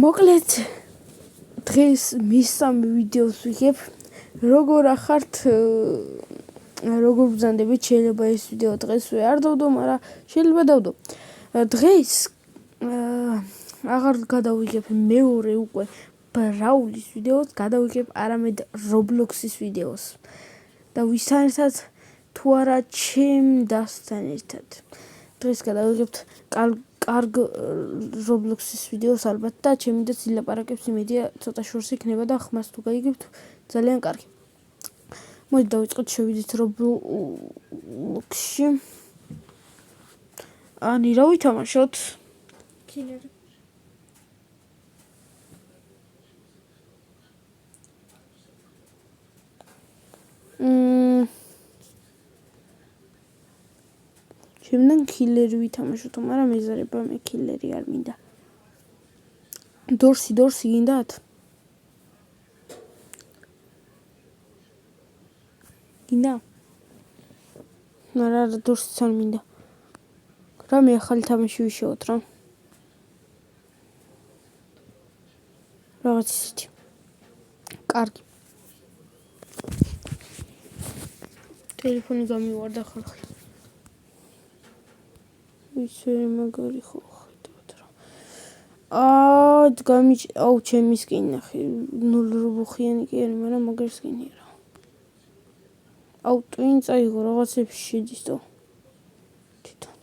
მოკლედ დღეს მესამე ვიდეოს ვიღებ. როგორ ახართ, როგორ ბრძანდებით, შეიძლება ეს ვიდეო დღესვე არ დავდო, მაგრამ შეიძლება დავდო. დღეს აღარ გადავიღებ მეორე უკვე ბრაულის ვიდეოს, გადავიღებ არამედ Roblox-ის ვიდეოს. და ვისთან ერთად თუ არა ჩემ დასთან ერთად. დღეს გადავიღებთ კარგ Roblox-ის ვიდეოს ალბათ და ჩემი და ილაპარაკებს იმედია ცოტა შორს იქნება და ხმას თუ გაიგებთ ძალიან კარგი. მოდი დავიწყოთ, შევიდეთ Roblox-ში. ანი რა ვითამაშოთ? Killer. Şimdiden killeri ვითამაშოთ, მაგრამ ეზარება მე killeri არ მინდა. Dorsi გინდათ? გინდა? მაგრამ Dorsi არ მინდა. რამე ახალი თამაში ვიშოვოთ რა. რაღაც ისეთი. კარგი. ტელეფონი გამივარდა ხალხი. ისე მაგარი ხო ხედავთ რა. აუ ჩემი სკინი ნახე. 0 რუბლიანი კი არა, მაგრამ მაგარი სკინია რა. აუ ტვინ წაიღო რაღაცებში შედის და თვითონ.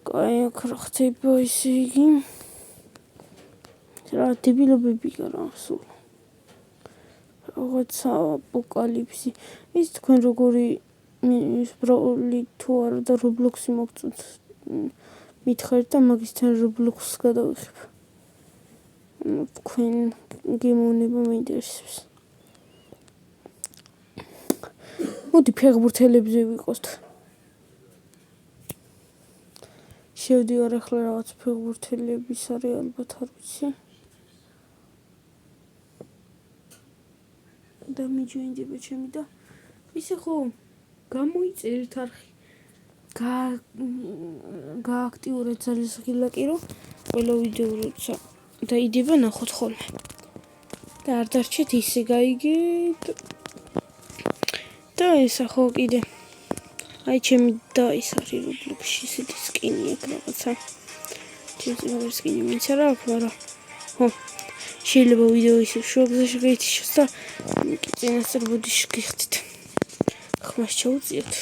კაი, აქ რა ხდება ისე იგი. რა დებილობები რა სულ. რაღაც აპოკალიფსი. ის თქვენ როგორი ის ბრაული თუ არა და Roblox-ი მოგწონთ. მითხარით და მაგისთან Roblox-ს გადავიღებ. თქვენ გემოვნება მეინტერესებს. მოდი ფეხბურთელებზე ვიყოთ. შევდივარ ახლა რაღაც ფეხბურთელების არის ალბათ არ ვიცი. და მიჯვენდება ჩემი და ისე ხო გამოიწერეთ არხი. გააქტიურეთ ძალისხმილაკი რომ ყველა ვიდეო როცა დაიდება ნახოთ ხოლმე. და არ დარჩეთ ისე გაიგეთ. და ესა ხო კიდე. აი ჩემი და ის არის Roblox-ში ისეთი სკინი აქვს რაღაცა. ჩემს სკინი მინც არ აქვს, მაგრამ ხო შეიძლება ვიდეო ისე შუაგზაში გაითიშოს და წინასწარ ბოდიში გიხდით. ხმას ჩაუწიოთ.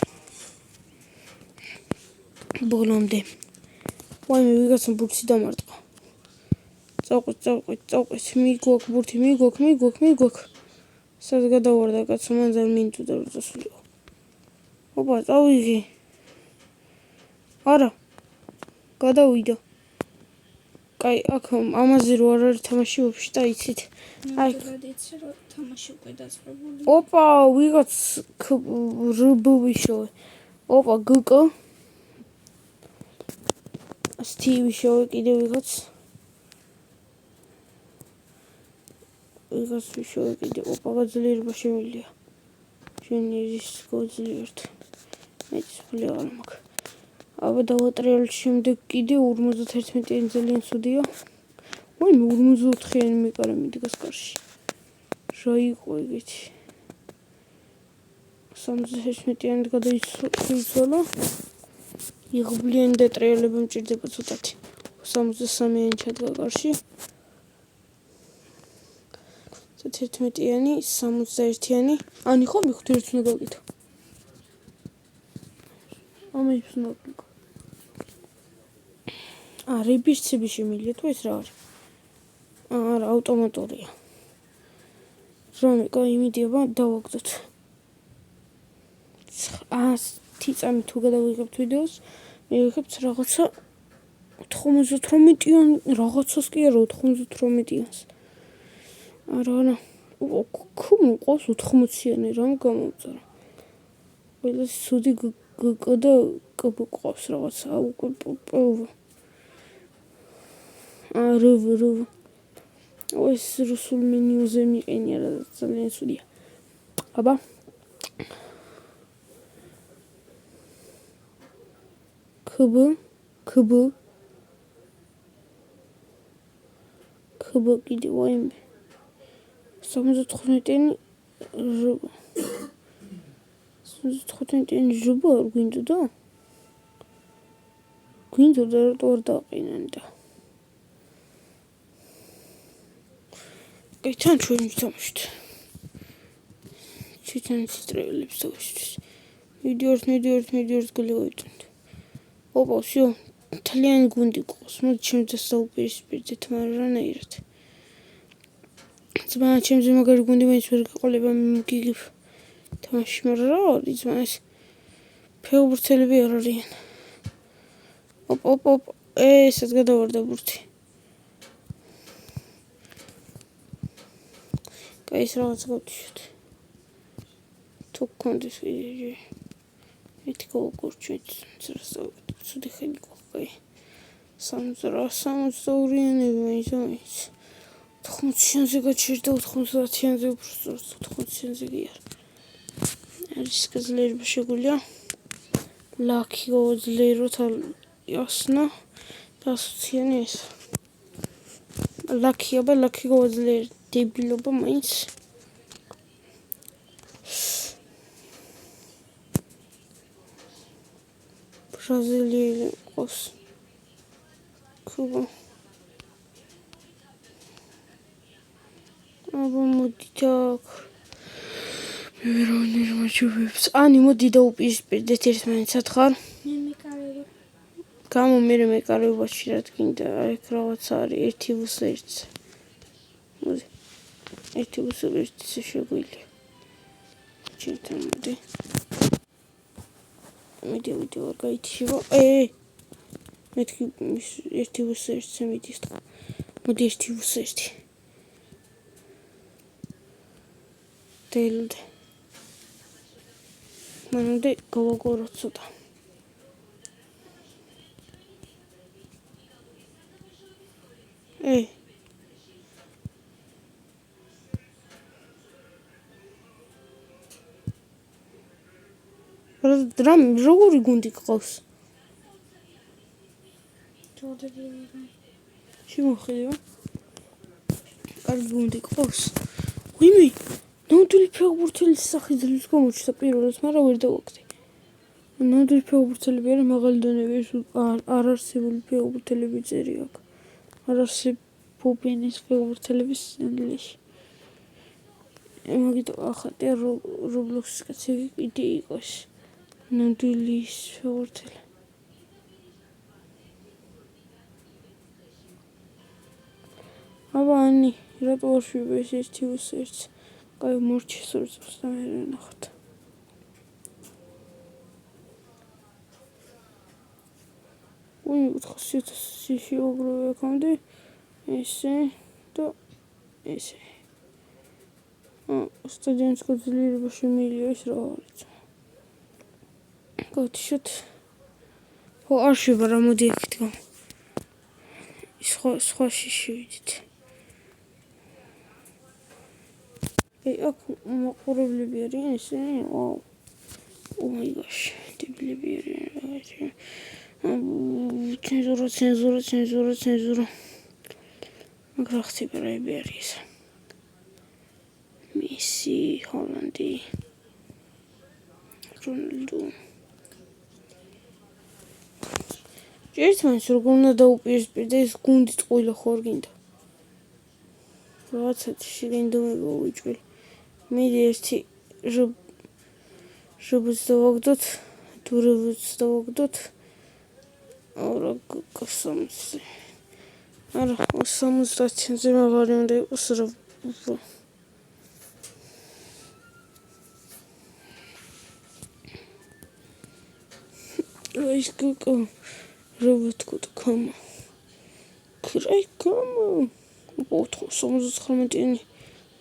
ბოლომდე. ვაიმე ვიღაცამ ბურთი დამარტყა. წავყვეთ, მიგვაქვს ბურთი, მიგვაქვს. სად გადავარდა კაცო, მან ძალიან მინდოდა რომ წასულიყო. ოპა, წავიღე. არა. გადავიდა. კაი, აქ ამაზე რო არ არის თამაში ვაფშე და იცით. აი, გადაიცე რომ თამაში უკვე დაწყებული. ოპა, ვიღაც რბ-ვიშოვე. ოპა, გკ. სტივი შოვე კიდე ვიღაც. ვიღაც ვიშოვე კიდე. ოპა, გაძლიერება შემიძლია. შენი ის გაძლიერეთ. მეც ფული არ მაქვს. აბა დავატრიალეთ შემდეგ კიდე 51-იანი ძალიან ცუდია. ვაიმე 44-იანი მეკარე მიდგას კარში. რა იყო ეგეთი? 71-იანი გადაიცვალა. იღბლიანი დატრიალება მჭირდება ცოტათი. 63-იანი ჩადგა კარში. 11-იანი, 61-იანი. ანი ხო მიხოთ ერთს უნდა გავკითხო. ამის უნდა გავკითხო. რიბისცები შემიძლია თუ ეს რა არის? არა, ავტომატურია. რამე კაი იმედია დავაგდოთ. 10 თუ გადავიღებთ ვიდეოს, მივიღებთ რაღაცა 98-იან რაღაცას კი არა 98-იანს. არა. კუმ ყავს 80-იანი რამ გამოვწერა. ყველა სუდი გკ და კბ ყავს რაღაცა უკვე. რვ. ეს რუსულ მენიუზე მიყენია რა ძალიან სუდია. აბა. კბ ქბ კიდე ვაიმე 75-იანი ჟბ 75-იანი ჟბ არ გვინდოდა? გვინდოდა რატო არ დაყინან და თან ჩვენ ვთამაშთ ჩიტან სტრელებს დავშვის მიდიორს გლივოიტუნ ოპა всё თლიანი გუნდი ყავს მოდი ჩემს დაუპირისპირდეთ მაგრამ რანაირად ძმა ჩემზე მაგარი გუნდი მაინც ვერ გაყოლება გიგი თამაში მაგრამ რა არის ძმა ეს ფეხბურთელები არ არიან ოპ ესაც გადავარდა ბურთი კაი ეს რაღაც გავთიშოთ თუ გქონდეს ვიდეო ერთი გავაკურჩეთ ცუდი ხელი გვაქვს 62-იანები მაინც 80-იანზე გაჩერდა 90-იანზე უფრო 80-იანზე კი არ არის გძლიერება შეგვიძლია ლაკი გავაძლიეროთ ясно და 100-იანი ეს ლაკი გავაძლიერეთ დებილობა მაინც ბრაზილიელი ყავს ქუბა აბა მოდი так მერონერ მაჩვევებს ანი მოდი დაუპირისპირდეთ ერთმანეთს სათხარ მე მეკარება გამო მე მეკარებაში რა თქინდა აქ რაღაც არის 1+1 მოდი 1+1 შეგვიძლია ჩემთან მოდი ვიდეო არ გაითიშება მეთქი 1+1 მიდის მოდი 1+1 დელდ მანამდე გავაგოროთ ცოტა როგორი გუნდი გყავს? შემოხედება? კარგი გუნდი გყავს? ვიმე? ნამდვილი ფეხბურთელის სახე ძლივს გამოჩნდა პირველად, მაგრამ ვერ დავაგდე. ნამდვილი ფეხბურთელები არა მაღალი დონეები, ეს არ არსებული ფეხბურთელები წერი აქ. არ არსებობენ ეს ფეხბურთელების ინგლისში. მაგით ახატე Roblox-ის კაცი კიდე იყოს. ნამდვილი ფეხბურთელი. აბა ანი, რატო არ შვება ეს 1+1? კაი მორჩის როცა და მე ნახოთ. უი 400.000 შეუგროვე აქამდე ესე და ესე. სტადიონის გაძლიერება შემიძლია ეს რა არის? გავთიშოთ. არ შვება რა მოდი აქეთ გამ. სხვაში შევიდით. აქ მაყურებლები არიან ესენი? ვაუ. Oh my gosh. დებილები არიან. ცენზურა. მაგრამ ხდება რა არის. მესი, ჰოლანდი. რონალდო. ერთმანეთს როგორ უნდა დაუპირისპირდე ეს გუნდით ყოლა ხوار გინდა. რაღაცა შეგენდომება უჭველი. მე ერთი ჟბს დავაგდოთ, დურებს დავაგდოთ. არა გასამზე. არა 70-ზე მაგარი უნდა იყოს რა. ის კოკო robot.com კრაიკომ 79-იანი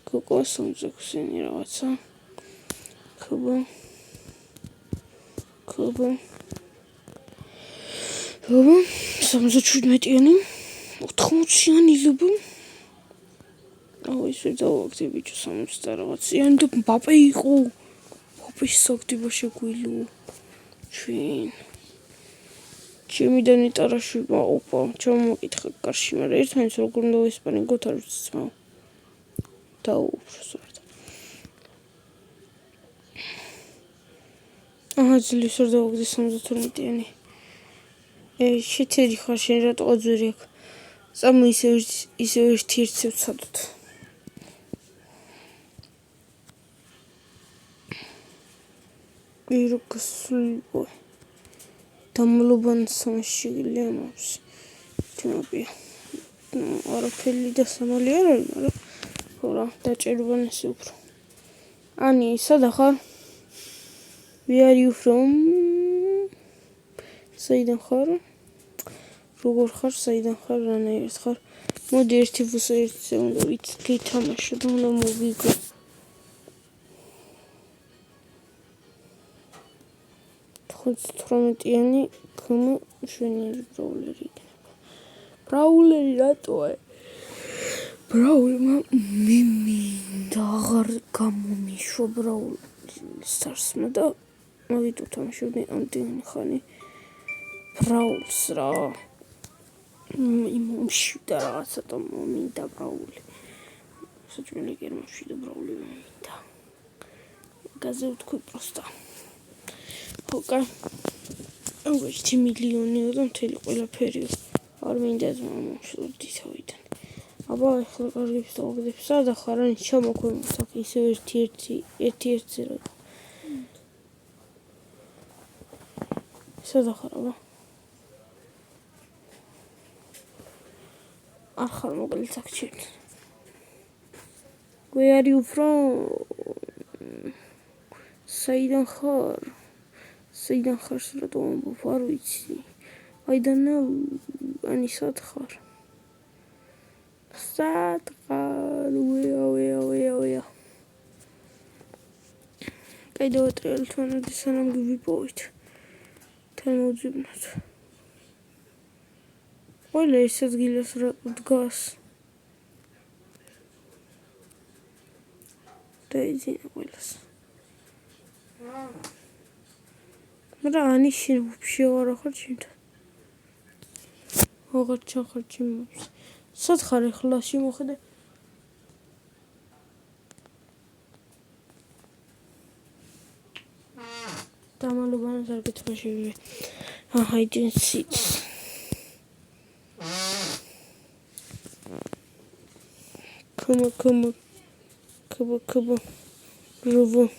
კოკო 76-იანი რაღაცა ქბ 77-იანი 80-იანი ლუბ ის დავაგდე ბიჭო 60 რაღაციანი და მბაპე იყო მბაპეს საგდება შეგვიძლია ჩვენ ჩემიდან იტარაში მაუპა ჩამოკითხა კარში მაგრამ ერთმანეთს როგორ უნდა ვესპარინგოთ არ ვიცი ძმაო დაუუფროს ვარ ძლივს ვერ დავაგდე 72-იანი შეთერი ხარ შენ რატო აძვერი აქ წამო ისევ ერთი ერთზე ვცადოთ ირო გასულიყო დამლობან სამშიგლია მავს თემებია არაფერი და სამალი არ არის მაგრამ ხორა დაჭერბან ესე უფრო ანი სადა ხარ Where are you from? საიდან ხარ? როგორ ხარ? საიდან ხარ? რანაირად ხარ? მოდი ერთი ვუსა ერთზე უნდა გითამაშოთ, უნდა მოვიგო. ხოც 18-იანი ქმა შვენიერი ბრაულერი იქნება. ბრაულერი რატოა? ბრაულმა მე მინდა აღარ გამომიშვა ბრაული სტარსმა და მოვიდო თამაშობდი ამდენი ხანი ბრაულს რა იმომშვიდა რაღაცა და მინდა ბრაული საჭმელი გერმანში და ბრაული მინდა გაზე ვთქვი პროსტა ხოკა აუგეჭი მილიონია და მთელი ყველაფერია არ მინდა მომშვიდი თავიდან აბა ახლა კარგებს დავაგდებ სადა ხარ ან ჩამოქვემოთ აქ ისევ ერთი-ერთზე რა სადა ხარ აბა არ ხარ მოგლით აქ ჩემ Where are you from? საიდან ხარ რატო ამბობ არ ვიცი I don't know ani სად ხარ Sad ვეა კიდევ ტრიალ თვანადი სანამ გვიპოვით თან მოძებნოთ ყველა ეს ადგილას რა დგას და იძინა ყველას მაგრამ ანიშინ ვაფშე აღარ ხარ ჩემთან აღარ ჩახარ ჩემს სად ხარ ახლა შემოხედე დამალობანად არ გეთმაშები I didn't see it come Ruvo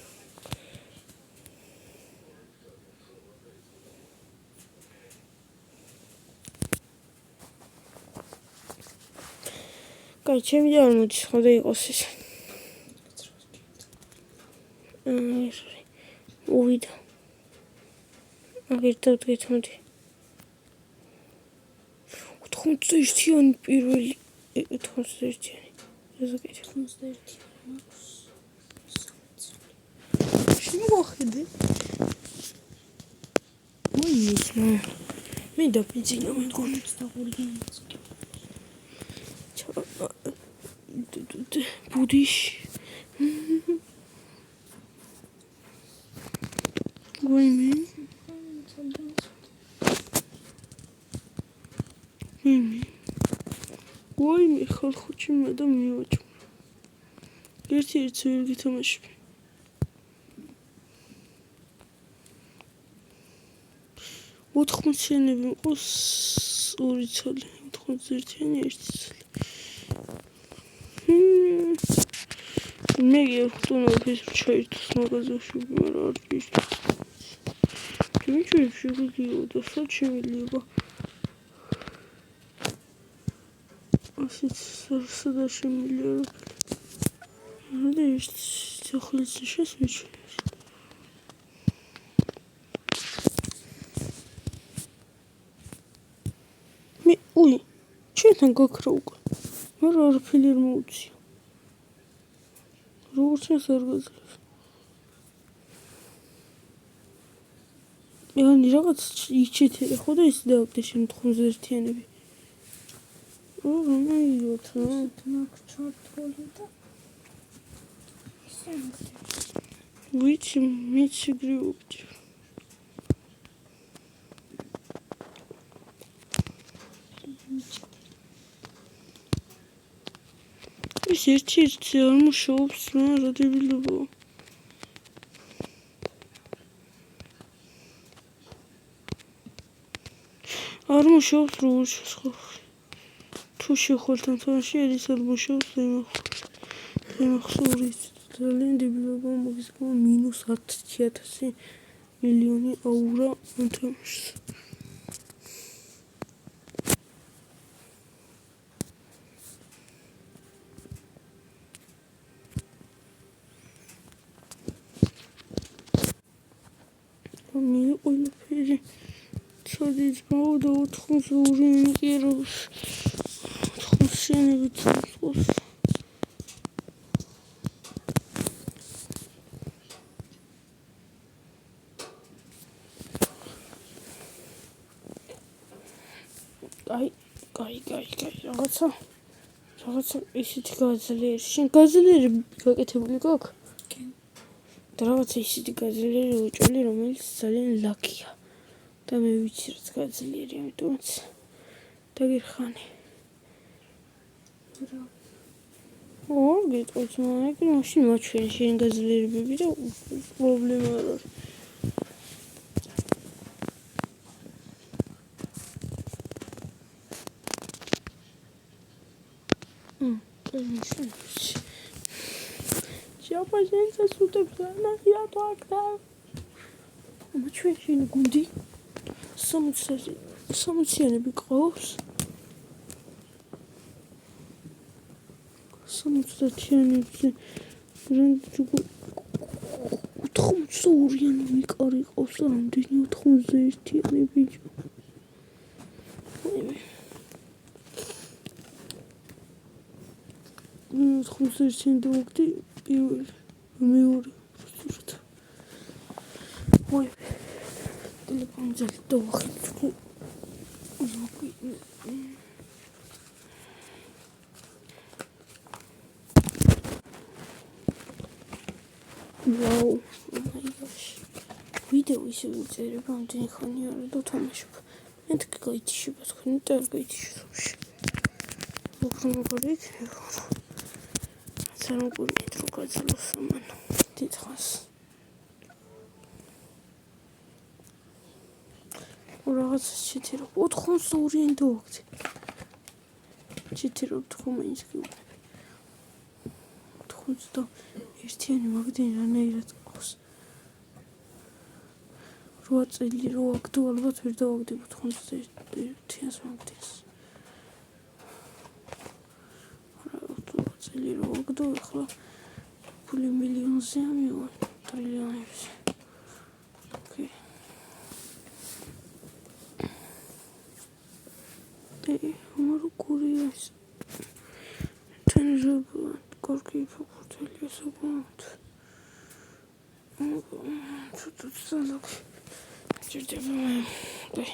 კაი ჩემი არ მოდის ხოდა იყოს ეს უვიდა აგერთა ვთქეთ 81-იანი პირველი 81-იანი ზოგადად 81-იანი შემოხედე მოიცა მე დაფიძინა მეგონი ბუდიშ ვაიმე ვაიმე ხალხო ჩემი ადამიანო ერთი-ერთს ვერ გითამაშები 80-იანები მყავს ორი ცალი 81-იანი ერთი ცალი მე გიხტუნო ფესვ ჩაირთოს მაგაზიაში მაგრამ არ ვიშ ჩემი შეგვიძლია და საჩემელია ასეც სადა შემილია და ის სახლის შესვიჩი მე უი ჩვენთან გაქრა უკვე მაგრამ არაფერი არ მოუწია როგორც ეს არ გაძლევს იანი რაღაც იჩეთერე ხო და ის დავაგდე შენ 91-იანები მაიოთ ჩართული და ვიცი მეც შეგრიობდი ეს ერთი არ მუშაობს რა დებილებო. არ მუშაობს როგორ შეხვდები. თუ შეხვდთან თამაში ერის არ მუშაობს ემახსოვრით ძალიან დებილებო მაგის გამო -10,000 მილიონი აურა თამაშს. ყველაფერი ცოდით გავდა 82 მიკეროს 4 შენებით წავს. კაი რაღაცა ისეთი გაძლიერე. შენ გაძლიერე გაკეთებული გაქვს? კი. და რაღაცა ისეთი გაძლიერე უჭველი რომელიც ძალიან ლაქია. და მე ვიცი რაც გაძლიერე, ამიტომაც დაგერხანი. გეტყვის მაგრამ მაშინ მაჩვენე შენ გაძლიერებები და პრობლემა არ არის. Сейчас суток я так-то. Მაჩვენე გუნდი 60-იანები ყავს. 70-იანებზე რანჯუგო 82-იანი მიკარი ყავს რამდენი 91-იანი ბიჭო. მე 91-იანი დავაგდი პირველი მეორე სურთ. ტელეფონი ძალიან დავახიჩო. Вау, ვიდეო ისე უწერებ ამდენი ხანი არა და თამაშობ. მე თქვი გაიჩიშება თქვენ და არ გაიჩიშებში. მოგროგორით სანაკურით რო გაძლოს ამან დიდხანს. რაღაცა ჩიტირო 82-იანი დავაგდი. ჩიტირო თქო მაინც გიუბნები. 81-იანი მაგდენი რანაირად ყავს. 8 წელი რო ვაგდო ალბათ ვერ დავაგდებ 81-იანს მაგდენს. წელი რო ვაგდო ახლა ფული მილიონზე ამივა ტრილიონებზე. ოკეი. ამარო კურიას. თენჟობა კარგი ფაკულტეტია საკმაოდ. ცოტა ძალოქ. ჭირდება მე.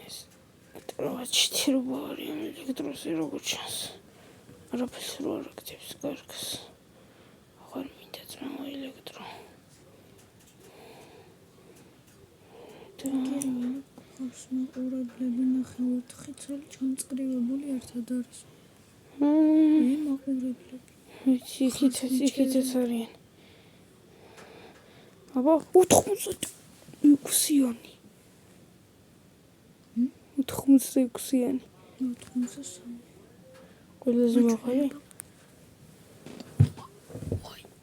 ეს ტროჩი რობარი ელექტროსი როგორ ჩანს. არაფერს რო არ აკეთებს კარგს. აღარ მინდა ძმა ელექტრო. მაყურებლები ნახე 4 წელი ჩამწკრივებული ერთად არის. მე მაყურებლები. იქითაც არიან. აბა 86-იანი. 86-იანი. 83. ყველაზე მაღალი.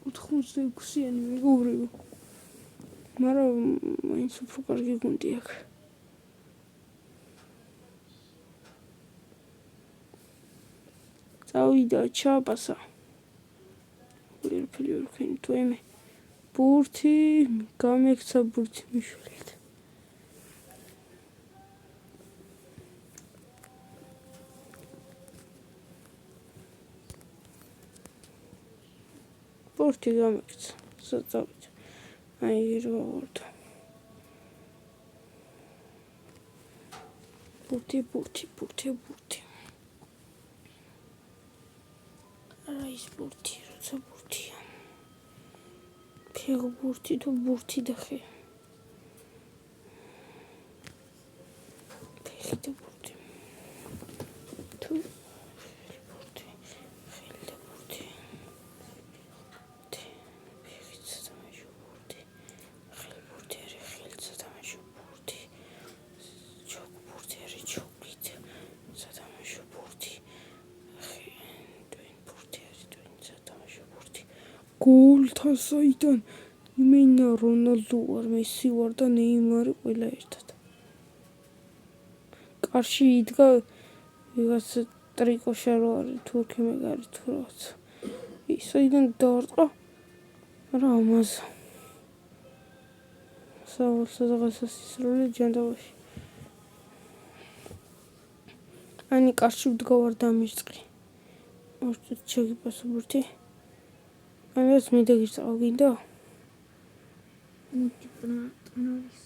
86-იანი მეგობრებო. მაგრამ მაინც უფრო კარგი გუნდი აქვს. წავიდა ჩაპასა. პირველი თუ ემე ბურთი გამექცა ბურთი მიშველეთ. ბურთი გამექცა. საწავით. აი რა ვარდა. ბურთი. რა ის ბურთი, როცა ბურთია. ფეხ ბურთი თუ ბურთი და ხე. ფეხი და ბურთი. თუ ბურთი, ხელი და გოლთან საიდან იმენა რონალდო ვარ, მესი ვარ და ნეიმარი ყველა ერთად. კარში იდგა ვიღაცა ტრიკოშა რო არის თურქი მეგარი თუ რაღაც. ისაიდან დავარტყა რა ამაზა. სადღაცა სისროლე ჯანდაბაში. Ani qarşı ვდგავარ დამირწყი. მოწვით შეგიპასუბრთი. Ანას მე დაგირწავა გინდა? მუქი ტრანავის.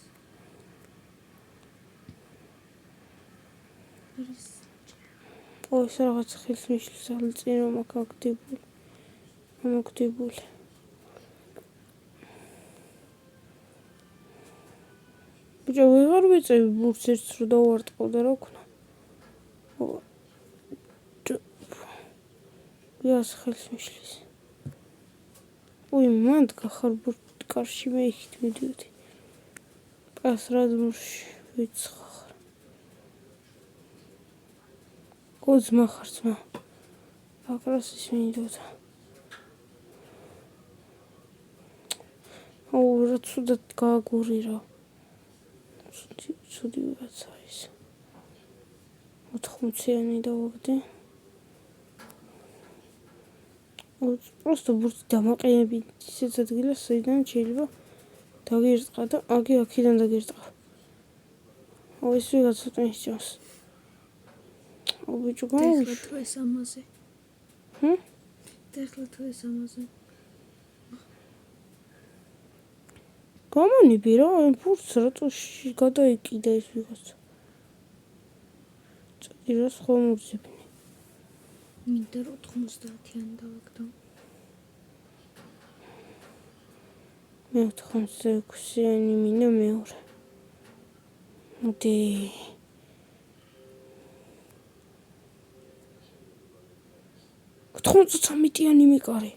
ой, რაღაც ხელს მიშლის ალწინ რომ აქ აქტივული. ამოქმედებული. ბიჭო, ვეღარ ვიწევი ბურთს ერთს რო დავარტყავდა რა ვქნა. Ես ხელს მიშლის. ой, მანდ გახარ ბურთი კარში მე იქით მიდიოდი. პასრადმურში ვიცხარ. გოძმა ხარ ძმა. აკრას ის მინდოდა. აუ, რა ცუდად გააგური რა. ცუდი ვიღაცა ის. 80-იანი დავაგდე. Просто ბურთი დამაყენები ისეთ ადგილას, საიდან შეიძლება დაგირწყა და აქედან დაგირწყა. აუ, ეს ვიღაცა ტვინს ჭამს. აუ, ბიჭო, დახლა თუ ეს ამაზე. დახლა თუ ეს ამაზე. გამონიბი რა, ბურთს რატოში გადაიკიდა ეს ვიღაცა. წერას ხომ უძებნი. მინდა 90-იანი დავაგდო. მე 86-იანი მინდა მეორე. მოდი. $93-იანი მიყარე.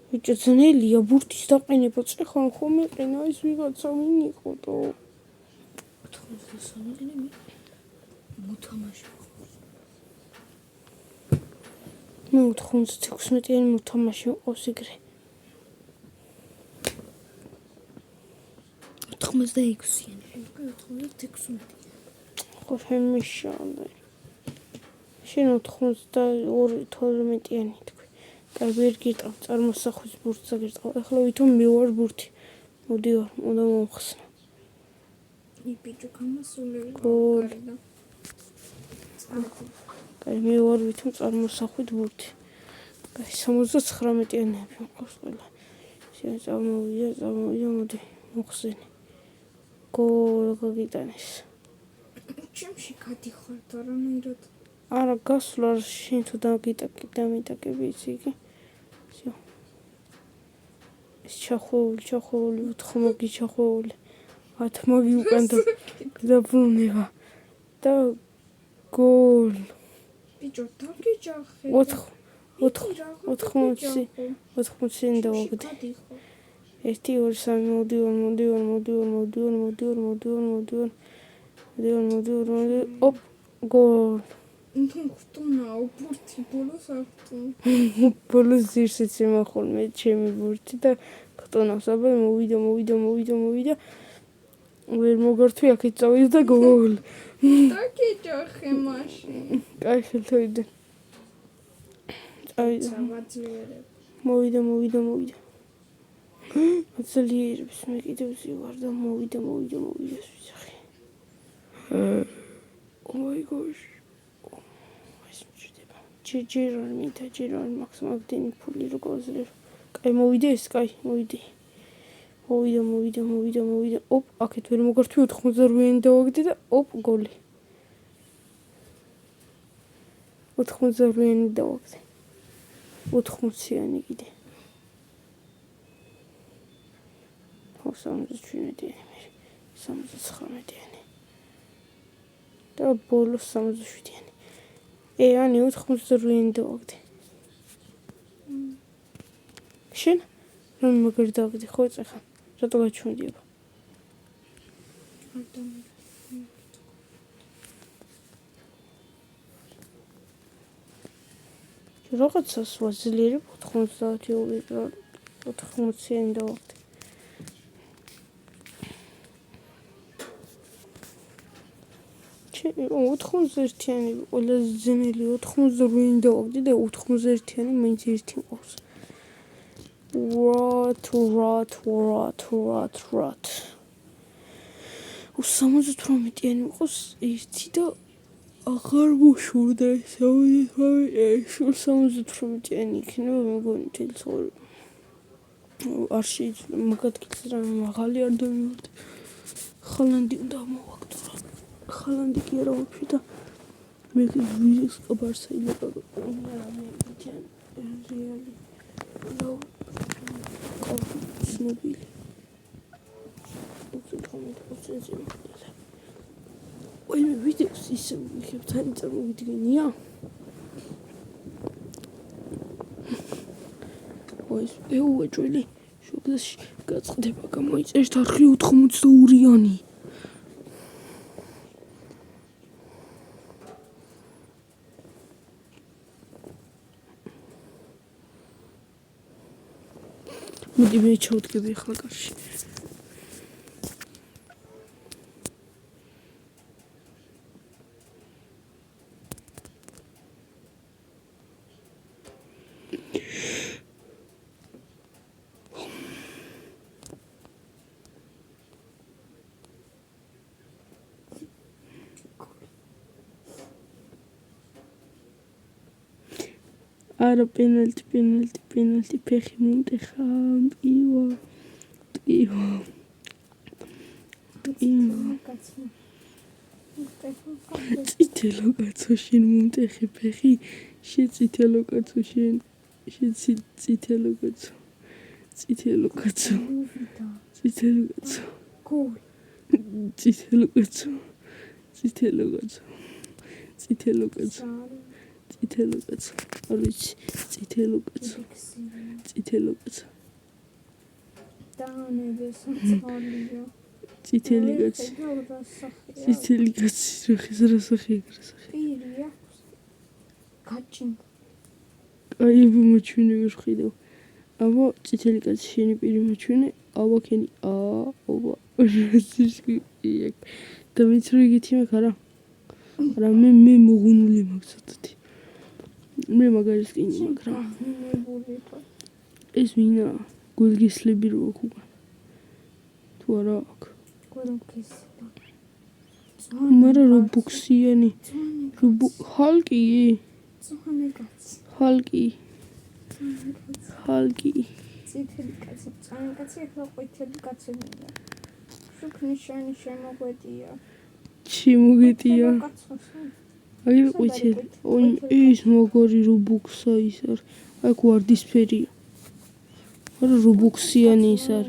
ბიჭო, ძნელია ბურთის დაყენება, წეხან ხომ მეყენა ის ვიღაცა მინიყოდო. 93-იანი მე მოთამაშე. მე 96-იანი მოთამაშე მყავს ეგრე. 86-იანი. 96-იანი. ხო შემიშალე. შენ 92-12-იანი თქვი. კაი, ვერ გიტყავ, წარმოსახვის ბურთს აგირწყავ. ახლა ვითომ მე ვარ ბურთი. მოდი ვარ, უნდა მომხსნა. იბიჭო გამასულები გარდა. კაი, მე ვარ ვითომ წარმოსახვით ბურთი. კაი, 79-იანები მყავს ყველა. შენ წამოვიდა, მოდი, მოხსენი. გოლ გაგიტანეს. ჩემში გადიხარ და რანაირად არა, გასვლა შენ თუ დამიტაკები იცი იგი. всё. ეს ჩახვეული, 4 ჩახვეული. 10 მაგი უკან დაბრუნება. და გოლ. ბიჭო, დაგეჯახე. 80-იანი დავაგდე. 1 2 3 მოდი. ოპ, გოლ. ნუხტუნაო ბურთი ბოლოს ახტუ. ბოლოს ზირშიც იმახოლმე ჩემი ბურთი და ხტუნავს, აბა მოვიდა. ვერ მოგართვი აქეთ წავიდა და გოლ. დაგეჯახე მაშინ. კაი, შევიდე. წავიდა. მოვიდა. აძლიერებს მე კიდევ ზივარ და მოვიდა ვიზახი. Oh my gosh. ეს მჭირდება. ჯერ არ მაქვს მაგდენი ფული რო გავაზრებ. კაი, მოვიდა ეს, კაი, მოვიდა. ოპ, აქეთ ვერ მოგართვი 88-იანი დავაგდე და ოპ, გოლი. 88-იანი დავაგდე. 80-იანი კიდე. 77-იანი, 79-იანი. და ბოლოს 67-იანი. ani 88-იანი დავაგდე. შენ რომ მაგარი დავაგდე, ხო წეხა? რატო გაჩვენდება? Რაღაცას ვაძლიერებ 90-იანი დავახტი. 91-იანი ყველაზე ძნელი 98-იანი დავახტი და 91-იანი მაინც ერთი მყავს. What? 78-იანი მყავს ერთი და აღარ მოშურდა 78-იანი იქნება მეგონი მთელი ცხოვრება. არ შეიძლება მაგათ კიდე რამე მაღალი არ დავიმორდი. ხალანდი უნდა მოვაგდო რა. ხალანდი კი არა ვაფშე და მე ვიზის ყბარსა ილება რამე ვიჯან რეალი. ნო ცნობილი. Ой, მე ვიდეოს ისე ვიღებ თან წარმოვიდგენია. ой, ეუაჭველი შუქლაში გაწყდება გამოიწერთ არხი 82-იანი. მოდი მე ჩავდგები ახლა კარში. არა პენალტი ფეხი მომტეხა პივა წითელო კაცო შენ მომტეხე ფეხი შეწითელო კაცო შენ შეწითელო კაცო წითელო კაცო არ ვიცი წითელო კაცო დაანებეს მწოლია წითელი კაცი რა სახეა პირია გაჩინ აი მოჩვენე ვერ ხედავ აბა წითელი კაცი შენი პირი მოჩვენე აბა ქენი აბა და მეც რო იგეთი მაქვს არა მე მოგუნული მაქვს ცოტათი მე მაგარის კიდე მაქვს რა ეს ვინა გულგისლები რო აქვს უკან თუ არა აქვს მარა რობუქსიანი ჰალკი წითელი კაცი წანი კაცი ახლა ყვითელი კაცი მინდა შუქნი შენი შემოგვეტია აი ყვითელი ой ის მაგარი რობუქსა ის არ აი გვარდისფერია არა რობუქსიანი ის არ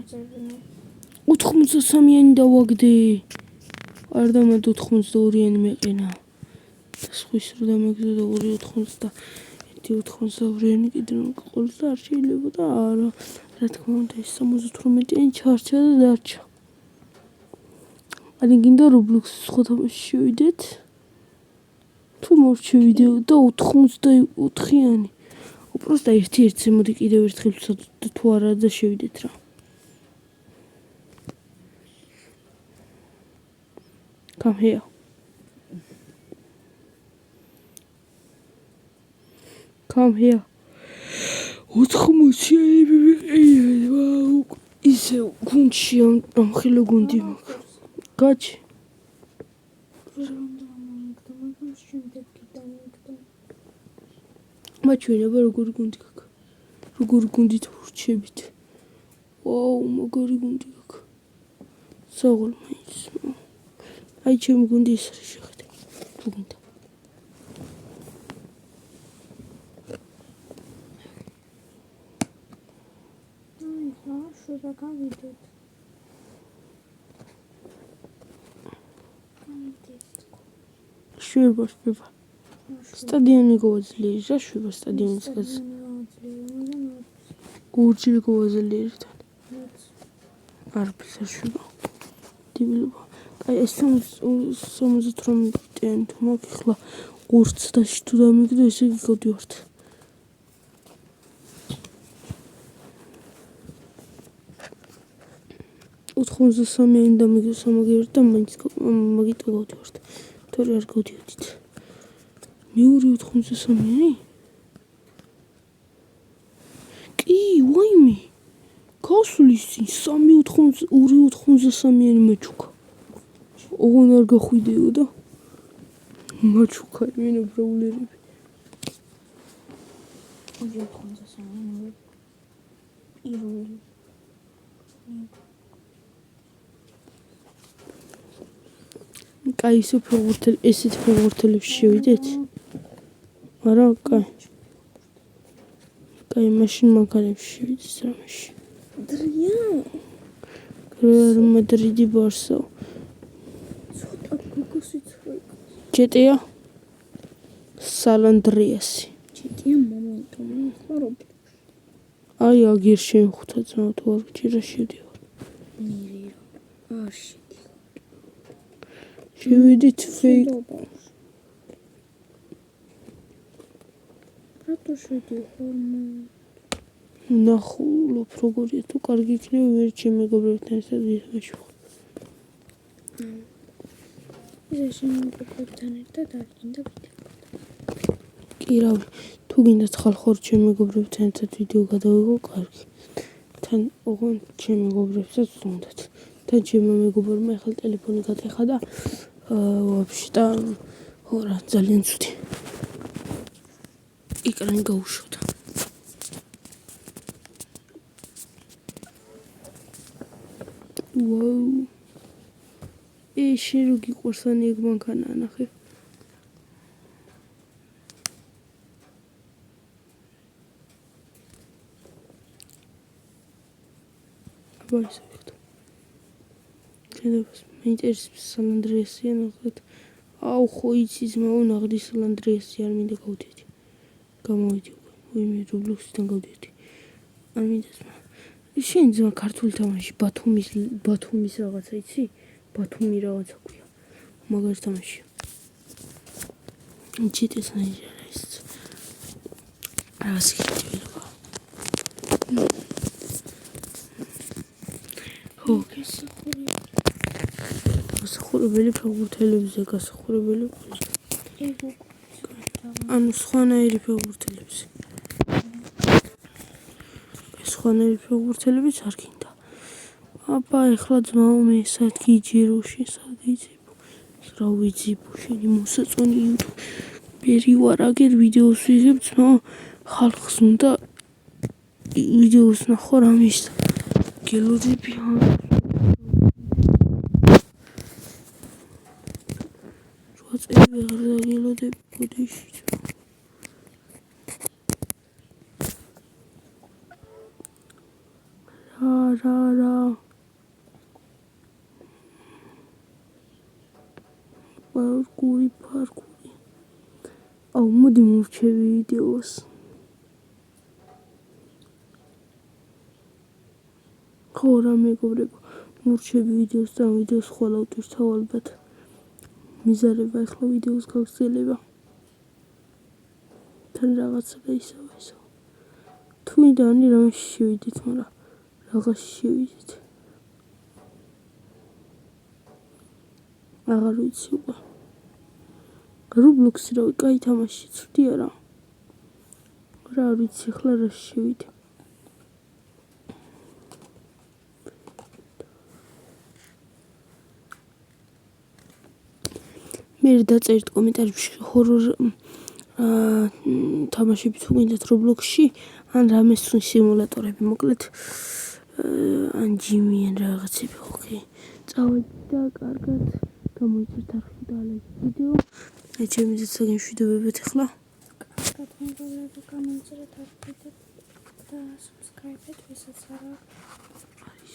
83-იანი დავაგდე არ დამად 82-იანი მეყენა და სხვის რო დამაგდე და 82-იანი კიდე მყოლს და არ შეიძლება და არა რა თქმა უნდა ეს 78-იანი ჩარჩა და დარჩა აი გინდა რობლოქსის სხვა თამაში შევიდეთ თუ მორჩე ვიდეო და 84-იანი უბრალოდ ერთი მოდი კიდევ ერთხელ თუ არა და შევიდეთ რა Come here. ოთხმოციანი ისე გუნდში ამხილო გუნდი მაქვს. გაჩი. მაჩვენება როგორ გუნდი გაქვს. როგორ გუნდით ვრჩებით. ვაუ, მაგარი გუნდი გაქვს. საღოლმეის. აი ჩემი გუნდი ის არის შეხედე. თუ გინდა. შუა გავიდეთ. შვება. სტადიონი გავაძლიერე რა შვება სტადიონის გაზ. გურჯი გავაძლიერე თან. არ ფსაშუა. დილობა. აი ეს 78-იანი თუ მაქვს ახლა ყურც და თუ დამიგდო ესე იგი გავდივართ. 83 უნდა მიგოს ამაგერთ და მაინც მაგიტო გავდივართ. თორე არ გავდიოდით. მეორე 83-იანი? კი, ვაიმე. გასulis 283-იანი მაჩუკა. ოღონ არ გახვიდეო და მაჩუკა იმენა ბრაულერები. 283-იანი. პირველი. კაი, ესეთ ფეხბურთელებში შევიდეთ? არა, კაი. კაი, მაშინ მაგალებში შევიდეთ რამეში. რეალ მადრიდი ბარსა. ცოტა გოგოსიც ხო იყო. ჯეტია? სალანდრიასი. ჯეტია მომენტომი ხო რობლი. აი, აგერ შეხვდა ძმა თუ არ გჭირა შევდივარ. ნირი. არში. შევიდით ფეიქ. რატო შევდივარ? ნახულობ როგორია თუ კარგი იქნება ვერ ჩემ მეგობრებთან ერთად ვიხმაშო. ეს შემოგებთან ერთად არ გინდა ვიდეო. კი რავი, თუ გინდათ ხალხურ ჩემ მეგობრებთან ერთად ვიდეო გადავიღო, კარგი. თან ოღონ ჩემ მეგობრებსაც უნდათ. თან ჩემმა მეგობრებმა ახლა ტელეფონი გატეხა და ვაფშე რა ძალიან ცუდი. ეკრანი გაუშვდა. ვაუ. შენ რო გიყვარს ან ეგ მანქანა ნახე. აბა ისე ვიხდო. შენებს მეინტერესებს სალანდრიასი ან ახლა აუ ხო იცი ძმაო ნაღდი სალანდრიასი არ მინდა გავდიოდი. გამოვიდი უკვე. ვიმე რობლოქსიდან გავდიოდი. არ მინდა ძმა. შენ ძმა ქართული თამაში ბათუმის რაღაცა იცი? ბათუმი რაღაცა ქვია. მაგარი თამაში. ჩიტეს ნაიჟარა ის. რაღაც ხიდება. ხო, გასახურებელი ფეხბურთელებზე გასახურებელი. ანუ სხვანაირი ფეხბურთელებზე. სხვანაირი ფეხბურთელებიც არ გინდა. აბა ეხლა ძმაო მე სად გიჯეროში, სად გიძებო. რა ვიძებო შენი მოსაწონი იუტუბერი ვარ, აგერ ვიდეოს ვიღებ ძმაო, ხალხს უნდა ვიდეოს ნახო რამის გელოდები წელი ვეღარ დაგელოდები ბოდიში. რა პარკური აუ მოდი მოვჩევი ვიდეოს. ხო რა მეგობრებო, მოვჩევი ვიდეოს და ვიდეოს ხვალ ავტვირთავ ალბათ. მიზარება ახლა ვიდეოს გაგრძელება. თან რაღაცა და ისაა. თუ მინდანი რამეში შევიდეთ, მაგრამ რაღაცში შევიდეთ. აღარ ვიცი უკვე. რობლოქსი რავი, კაი თამაში, ცუდი არა. რა არ ვიცი ახლა რა შევიდე. მე დაწერთ კომენტარებში ჰორორ თამაშები თუ გინდათ რობლოქსში, ან რამეს თუ სიმულატორები, მოკლედ ან ჯიმი ან რაღაცები, ოკეი. წავედით და კარგად გამოიწერთ არხი და ლაიქი ვიდეო. აი ჩემი ძეცა გემშვიდობებთ ახლა. კარგად მეგობრებო, გამოიწერეთ არხი და subscribe-ით, ვისაც არა არის.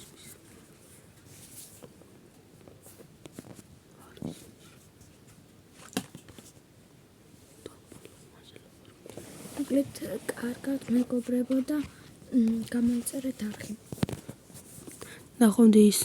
მოკლედ კარგად მეგობრებო და გამოიწერეთ არხი. ნახვამდის.